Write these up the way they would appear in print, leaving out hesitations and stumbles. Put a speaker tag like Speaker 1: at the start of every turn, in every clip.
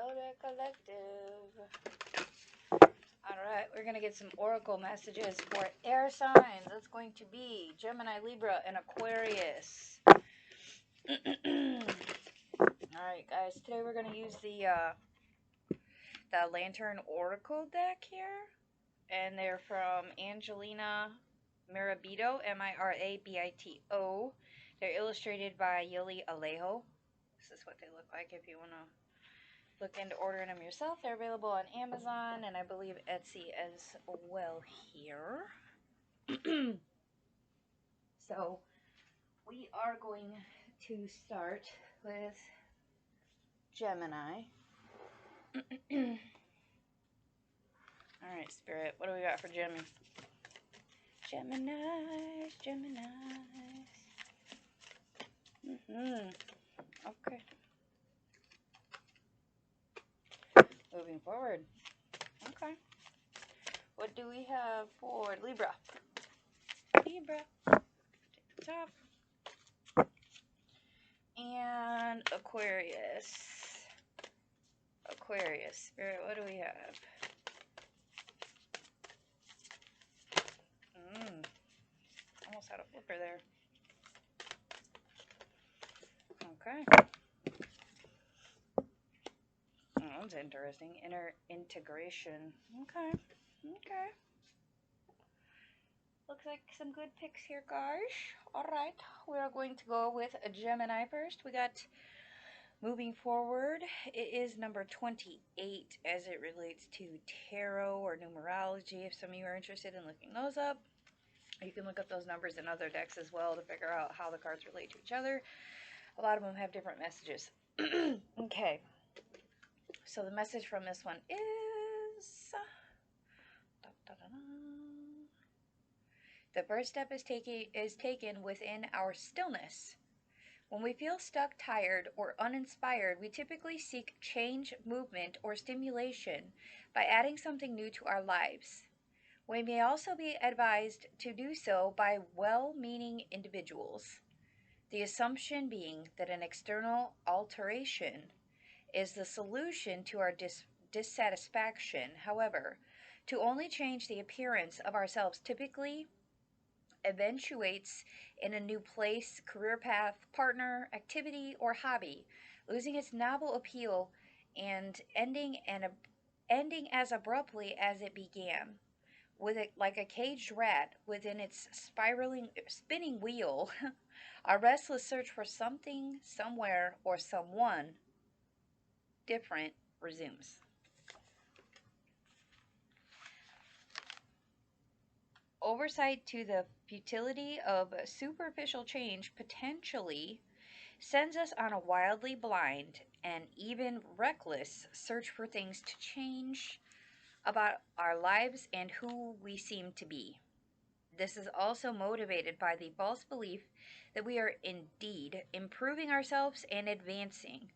Speaker 1: Zodiac Collective. Alright, we're going to get some oracle messages for air signs. That's going to be Gemini, Libra, and Aquarius. Alright, guys, today we're going to use the Lantern Oracle deck here. And they're from Angelina Mirabito, Mirabito. They're illustrated by Yuli Alejo. This is what they look like if you want to look into ordering them yourself. They're available on Amazon and I believe Etsy as well here. So we are going to start with Gemini. Alright, Spirit, what do we got for Gemini? Geminis. Okay. Moving forward. Okay. What do we have for Libra? Take the top. And Aquarius. Spirit, what do we have? Almost had a flipper there. Okay. Oh, that's interesting. Inner integration. Okay. Looks like some good picks here, guys. Alright, we are going to go with a Gemini first. We got moving forward. It is number 28 as it relates to tarot or numerology. If some of you are interested in looking those up, you can look up those numbers in other decks as well to figure out how the cards relate to each other. A lot of them have different messages. Okay. So the message from this one is... The first step is taken within our stillness. When we feel stuck, tired, or uninspired, we typically seek change, movement, or stimulation by adding something new to our lives. We may also be advised to do so by well-meaning individuals, the assumption being that an external alteration is the solution to our dissatisfaction. However, to only change the appearance of ourselves typically eventuates in a new place, career path, partner, activity, or hobby, losing its novel appeal and ending as abruptly as it began, with it like a caged rat within its spinning wheel. A restless search for something, somewhere, or someone different resumes. Oversight to the futility of superficial change potentially sends us on a wildly blind and even reckless search for things to change about our lives and who we seem to be. This is also motivated by the false belief that we are indeed improving ourselves and advancing.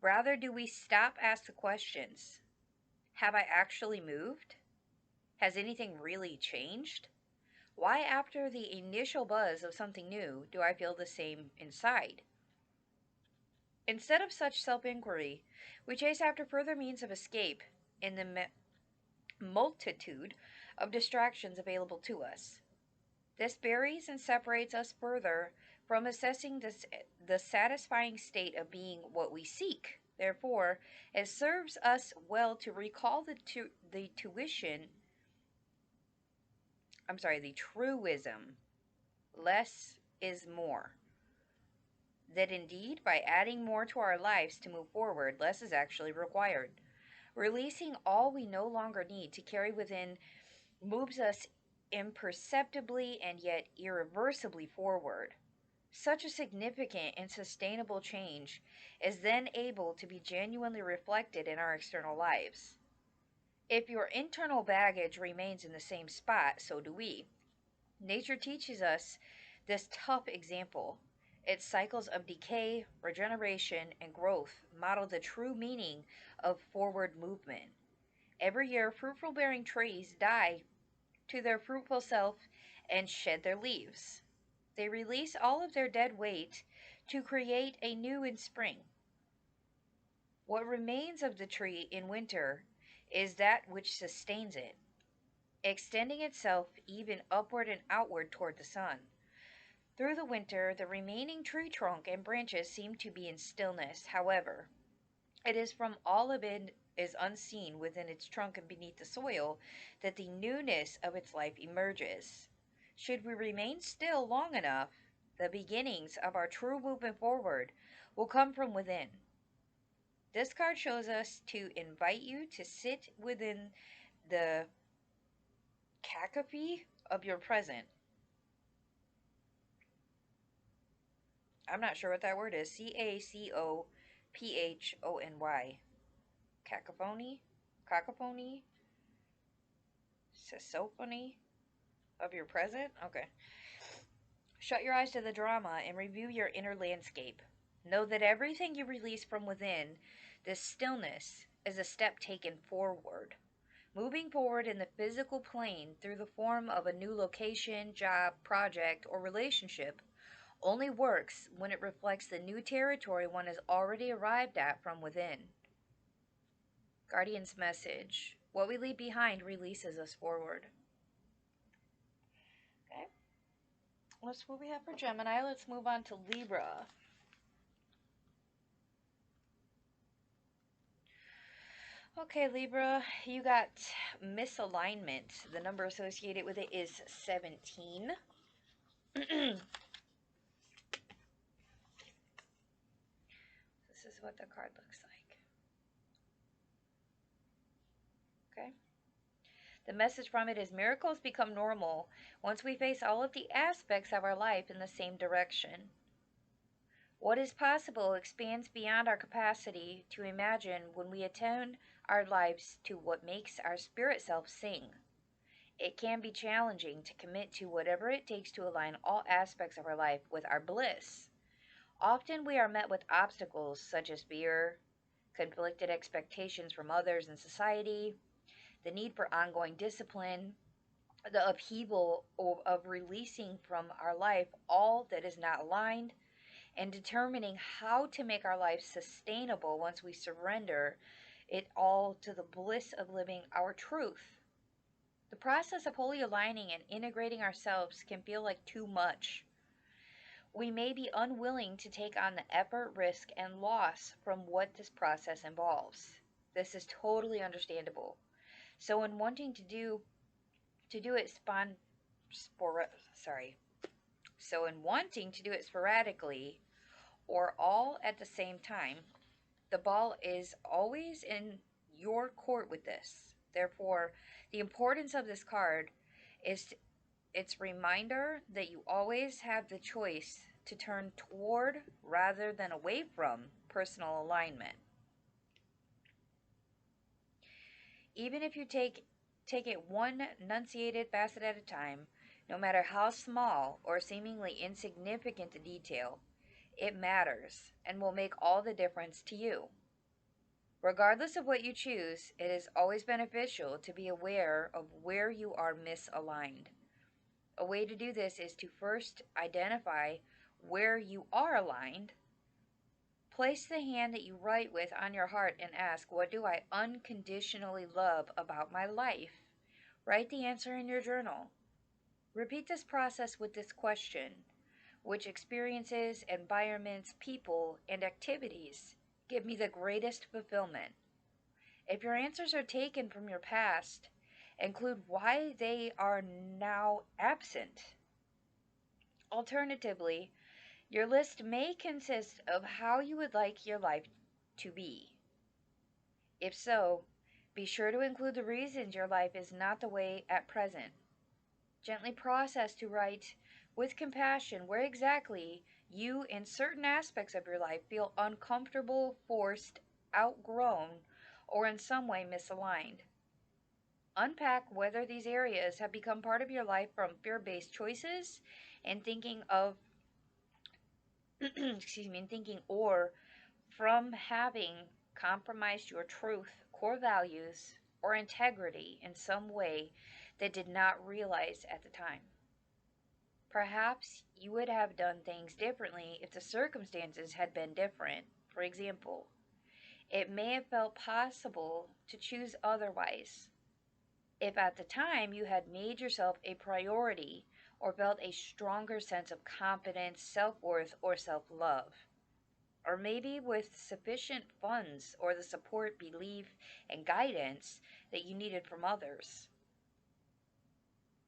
Speaker 1: Rather, do we stop ask the questions, have I actually moved? Has anything really changed? Why, after the initial buzz of something new, do I feel the same inside? Instead of such self-inquiry, we chase after further means of escape in the multitude of distractions available to us. This buries and separates us further from assessing the satisfying state of being what we seek. Therefore, it serves us well to recall the truism, less is more. That indeed, by adding more to our lives to move forward, less is actually required. Releasing all we no longer need to carry within moves us imperceptibly and yet irreversibly forward. Such a significant and sustainable change is then able to be genuinely reflected in our external lives. If your internal baggage remains in the same spot, so do we. Nature teaches us this tough example. Its cycles of decay, regeneration, and growth model the true meaning of forward movement. Every year, fruitful-bearing trees die to their fruitful self and shed their leaves. They release all of their dead weight to create a new in spring. What remains of the tree in winter is that which sustains it, extending itself even upward and outward toward the sun. Through the winter, the remaining tree trunk and branches seem to be in stillness. However, it is from all of it is unseen within its trunk and beneath the soil that the newness of its life emerges. Should we remain still long enough, the beginnings of our true movement forward will come from within. This card shows us to invite you to sit within the cacophony of your present. I'm not sure what that word is. Cacophony. Cacophony? Cacophony? Cacophony of your present? Okay. Shut your eyes to the drama and review your inner landscape. Know that everything you release from within, this stillness, is a step taken forward. Moving forward in the physical plane through the form of a new location, job, project, or relationship only works when it reflects the new territory one has already arrived at from within. Guardian's message. What we leave behind releases us forward. Okay. That's what we have for Gemini. Let's move on to Libra. Okay, Libra, you got misalignment. The number associated with it is 17. This is what the card looks like. Okay. The message from it is miracles become normal once we face all of the aspects of our life in the same direction. What is possible expands beyond our capacity to imagine when we attune our lives to what makes our spirit self sing. It can be challenging to commit to whatever it takes to align all aspects of our life with our bliss. Often we are met with obstacles such as fear, conflicted expectations from others and society, the need for ongoing discipline, the upheaval of releasing from our life all that is not aligned, and determining how to make our life sustainable once we surrender it all to the bliss of living our truth. The process of wholly aligning and integrating ourselves can feel like too much. We may be unwilling to take on the effort, risk, and loss from what this process involves. This is totally understandable. So in wanting to do it sporadically or all at the same time, the ball is always in your court with this. Therefore, the importance of this card is its reminder that you always have the choice to turn toward rather than away from personal alignment. Even if you take it one enunciated facet at a time, no matter how small or seemingly insignificant the detail, it matters and will make all the difference to you. Regardless of what you choose, it is always beneficial to be aware of where you are misaligned. A way to do this is to first identify where you are aligned. Place the hand that you write with on your heart and ask, what do I unconditionally love about my life? Write the answer in your journal. Repeat this process with this question. Which experiences, environments, people, and activities give me the greatest fulfillment? If your answers are taken from your past, include why they are now absent. Alternatively, your list may consist of how you would like your life to be. If so, be sure to include the reasons your life is not the way at present. Gently process to write with compassion where exactly you in certain aspects of your life feel uncomfortable, forced, outgrown, or in some way misaligned. Unpack whether these areas have become part of your life from fear-based choices and thinking or from having compromised your truth, core values, or integrity in some way that did not realize at the time. Perhaps you would have done things differently if the circumstances had been different. For example, It may have felt possible to choose otherwise if at the time you had made yourself a priority or felt a stronger sense of confidence, self worth, or self love. Or maybe with sufficient funds or the support, belief, and guidance that you needed from others.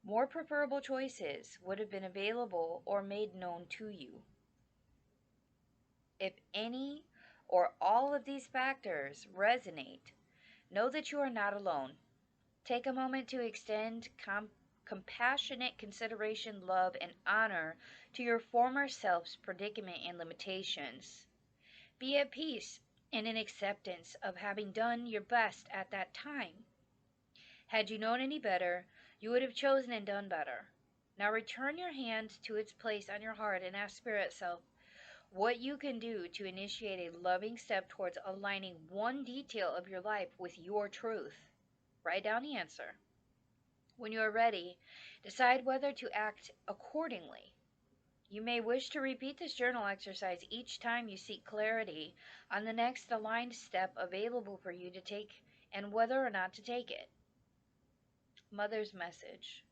Speaker 1: More preferable choices would have been available or made known to you. If any or all of these factors resonate, know that you are not alone. Take a moment to extend compassionate consideration, love, and honor to your former self's predicament and limitations. Be at peace and in acceptance of having done your best at that time. Had you known any better, you would have chosen and done better. Now return your hand to its place on your heart and ask Spirit Self what you can do to initiate a loving step towards aligning one detail of your life with your truth. Write down the answer. When you are ready, decide whether to act accordingly. You may wish to repeat this journal exercise each time you seek clarity on the next aligned step available for you to take and whether or not to take it. Mother's message.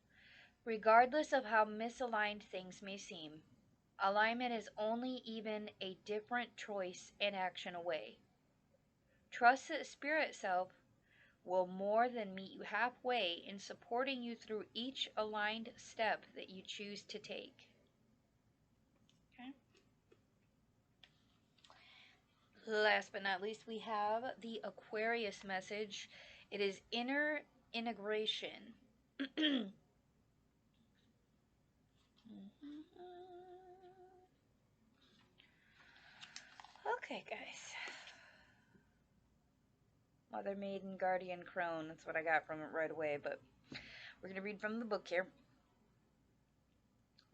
Speaker 1: Regardless of how misaligned things may seem, alignment is only even a different choice and action away. Trust that Spirit Self will more than meet you halfway in supporting you through each aligned step that you choose to take. Okay. Last but not least, we have the Aquarius message. It is inner integration. Okay, guys. Mother, Maiden, Guardian, Crone. That's what I got from it right away, but we're going to read from the book here.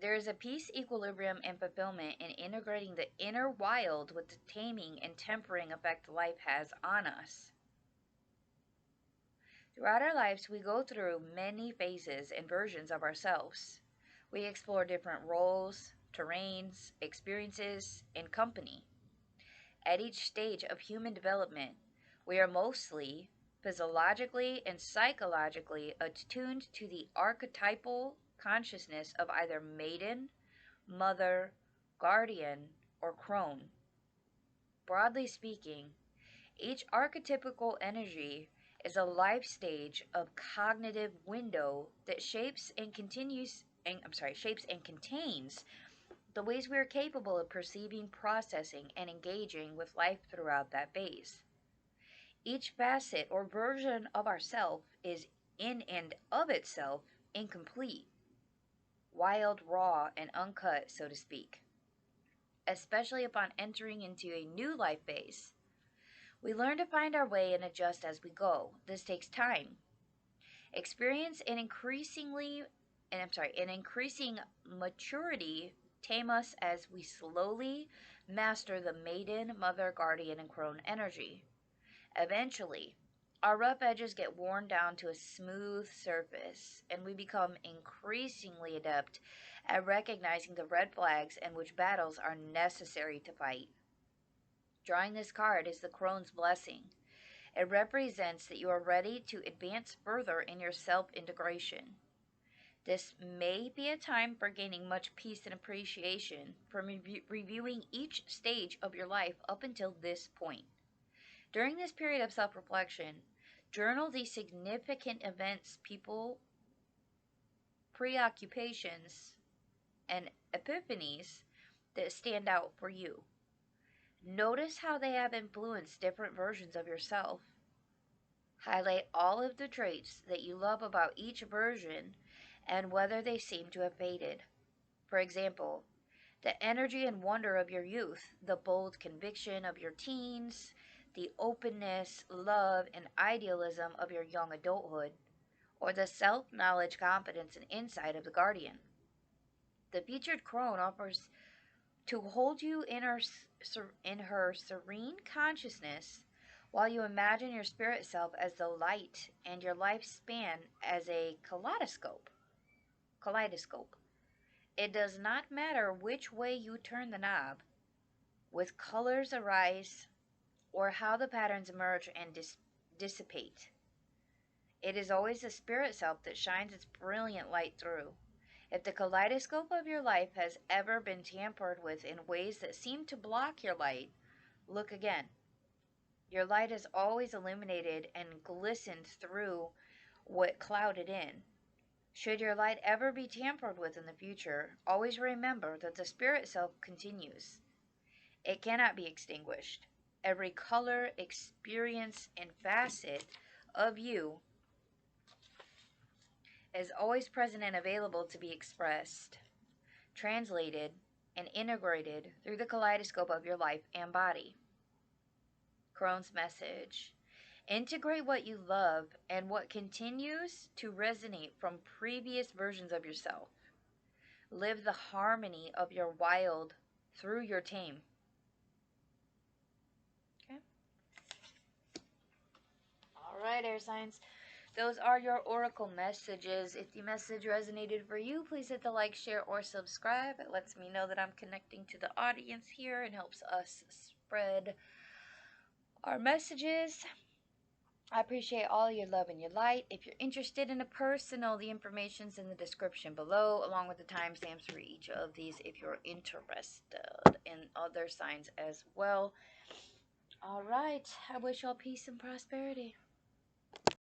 Speaker 1: There is a peace, equilibrium, and fulfillment in integrating the inner wild with the taming and tempering effect life has on us. Throughout our lives, we go through many phases and versions of ourselves. We explore different roles, terrains, experiences, and company. At each stage of human development, we are mostly physiologically and psychologically attuned to the archetypal consciousness of either maiden, mother, guardian, or crone. Broadly speaking, each archetypical energy is a life stage of cognitive window that shapes and contains the ways we are capable of perceiving, processing, and engaging with life throughout that phase. Each facet or version of ourself is in and of itself incomplete, wild, raw, and uncut, so to speak, especially upon entering into a new life phase. We learn to find our way and adjust as we go. This takes time. Experience and increasing maturity tame us as we slowly master the maiden, mother, guardian, and crone energy. Eventually, our rough edges get worn down to a smooth surface, and we become increasingly adept at recognizing the red flags and which battles are necessary to fight. Drawing this card is the Crone's Blessing. It represents that you are ready to advance further in your self-integration. This may be a time for gaining much peace and appreciation from reviewing each stage of your life up until this point. During this period of self-reflection, journal the significant events, people, preoccupations, and epiphanies that stand out for you. Notice how they have influenced different versions of yourself. Highlight all of the traits that you love about each version and whether they seem to have faded. For example, the energy and wonder of your youth, the bold conviction of your teens, the openness, love, and idealism of your young adulthood, or the self-knowledge, confidence, and insight of the guardian. The featured crone offers to hold you in her serene consciousness while you imagine your spirit self as the light and your lifespan as a kaleidoscope. It does not matter which way you turn the knob. With colors arise or how the patterns emerge and dissipate. It is always the spirit self that shines its brilliant light through. If the kaleidoscope of your life has ever been tampered with in ways that seem to block your light, look again. Your light is always illuminated and glistened through what clouded in. Should your light ever be tampered with in the future, always remember that the spirit self continues. It cannot be extinguished. Every color, experience, and facet of you is always present and available to be expressed, translated, and integrated through the kaleidoscope of your life and body. Crohn's message. Integrate what you love and what continues to resonate from previous versions of yourself. Live the harmony of your wild through your tame. Okay. All right, air signs. Those are your oracle messages. If the message resonated for you, please hit the like, share, or subscribe. It lets me know that I'm connecting to the audience here and helps us spread our messages. I appreciate all your love and your light. If you're interested in a personal, the information's in the description below, along with the timestamps for each of these if you're interested in other signs as well. All right. I wish y'all peace and prosperity.